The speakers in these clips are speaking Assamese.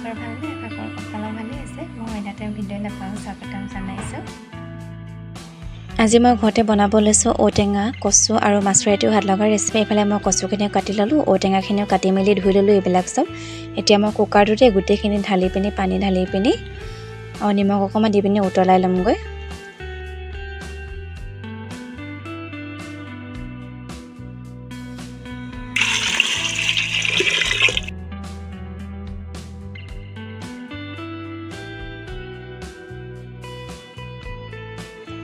আপোনালোকৰ ভালনে? সকলো ভালেই আছে। মই অন্যতে ভিডিঅ' নাপাওঁ স্বাগতম জনাইছোঁ। আজি মই ঘৰতে বনাব লৈছোঁ ঔটেঙা, কচু আৰু মাছুৰেটিও হাত লগা ৰেচিপি। এইফালে মই কচুখিনিও কাটি ল'লোঁ, ঔটেঙাখিনিও কাটি মেলি ধুই ল'লোঁ এইবিলাক চব। এতিয়া মই কুকাৰটোতে গোটেইখিনি ঢালি পিনি পানী ঢালি পিনি নিমখ অকণমান দি পিনি উতলাই ল'মগৈ।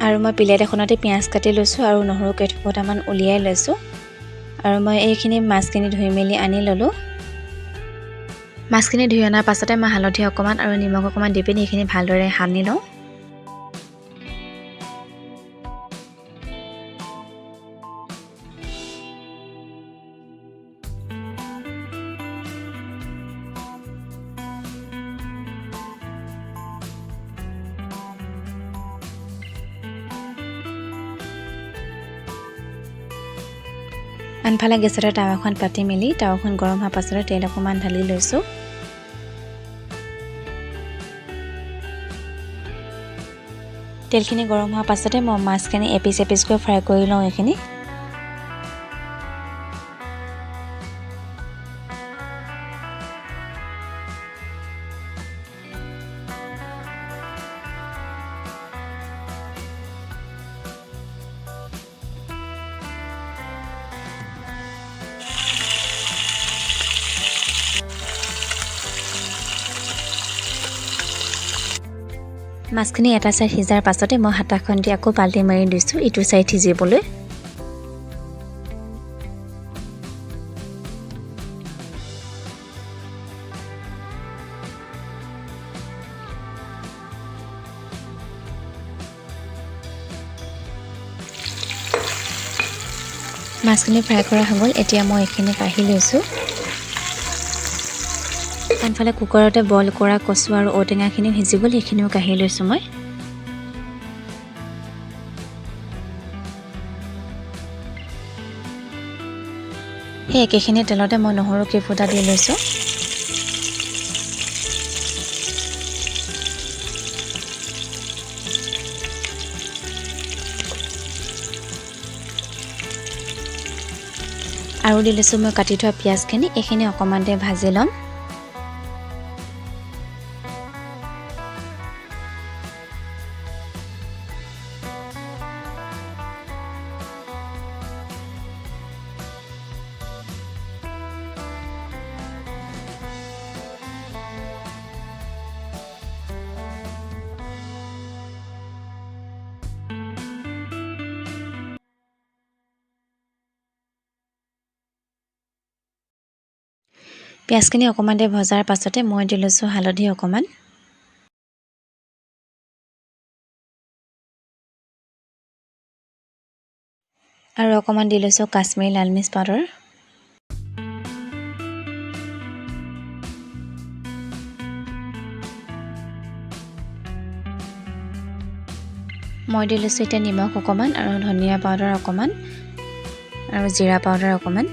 আৰু মই প্লেট এখনতে পিঁয়াজ কাটি লৈছোঁ আৰু নহৰু কেইটুকুৰামান উলিয়াই লৈছোঁ। আৰু মই এইখিনি মাছখিনি ধুই মেলি আনি ল'লোঁ। মাছখিনি ধুই অনাৰ পাছতে মই হালধি অকণমান আৰু নিমখ অকণমান দি পিনি এইখিনি ভালদৰে সানি লওঁ। আনফালে গেছতে টাৱাখন পাতি মেলি টাৱাখন গৰম হোৱাৰ পাছতে তেল অকণমান ঢালি লৈছোঁ। তেলখিনি গৰম হোৱাৰ পাছতে মই মাছখিনি এপিচ এপিচকৈ ফ্ৰাই কৰি লওঁ। এইখিনি মাছখিনি এটা চাইড সিজাৰ পাছতে মই হাতাখন দি আকৌ পাল্টি মাৰি দিছোঁ ইটো চাইড সিজিবলৈ। মাছখিনি ফ্ৰাই কৰা হৈ গ'ল। এতিয়া মই এইখিনি কাঢ়ি লৈছোঁ। আনফালে কুকাৰতে বইল কৰা কচু আৰু ঔটেঙাখিনিও সিজি গ'ল, সেইখিনিও কাঢ়ি লৈছোঁ মই। সেই একেখিনি তেলতে মই নহৰু কেইফুটা দি লৈছোঁ। আৰু দি লৈছোঁ মই কাটি থোৱা পিঁয়াজখিনি, এইখিনি অকণমান দেৰি ভাজি ল'ম। পিঁয়াজখিনি অকণমান দেৰি ভজাৰ পাছতে মই দি লৈছোঁ হালধি অকণমান। আৰু অকণমান দি লৈছোঁ কাশ্মীৰী লাল মিৰ্চ পাউডাৰ। মই দি লৈছোঁ এতিয়া নিমখ অকণমান আৰু ধনিয়া পাউডাৰ অকণমান আৰু জিৰা পাউডাৰ অকণমান।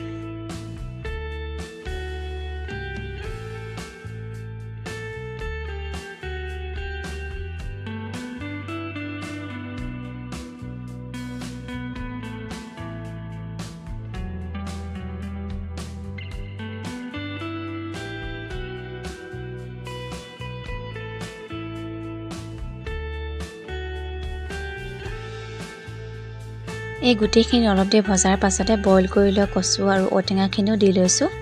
এই গোটেইখিনি অলপ দেৰি ভজাৰ পাছতে বইল কৰি লোৱা কচু আৰু ঔটেঙাখিনিও দি লৈছোঁ।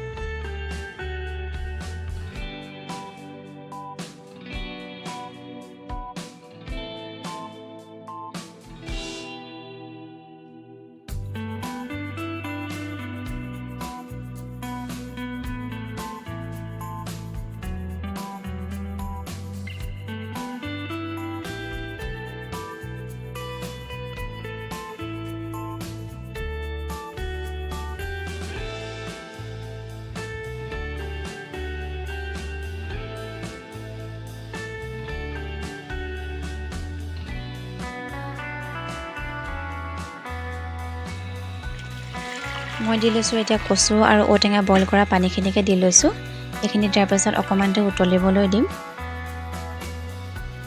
মই দি লৈছোঁ এতিয়া কচু আৰু ঔটেঙা বইল কৰা পানীখিনিকে দি লৈছোঁ। এইখিনি দিয়াৰ পাছত অকণমানতে উতলিবলৈ দিম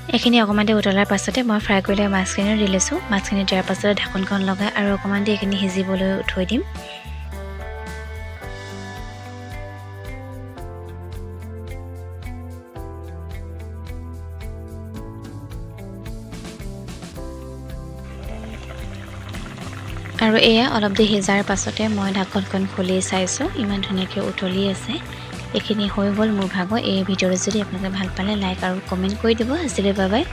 এইখিনি অকণমানতে উতলাৰ পাছতে মই ফ্ৰাই কৰি লোৱা মাছখিনি দি লৈছোঁ মাছখিনি দিয়াৰ পাছতে ঢাকনখন লগাই আৰু অকণমানতে এইখিনি সিজিবলৈ থৈ দিম আৰু এয়া অলপ দেৰি সিজাৰ পাছতে মই ঢাকনখন খুলি চাইছোঁ ইমান ধুনীয়াকৈ উতলি আছে এইখিনি হৈ গ'ল মোৰ ভাগৰ এই ভিডিঅ'টো যদি আপোনালোকে ভাল পালে লাইক আৰু কমেণ্ট কৰি দিব আজিলৈ বাই বাই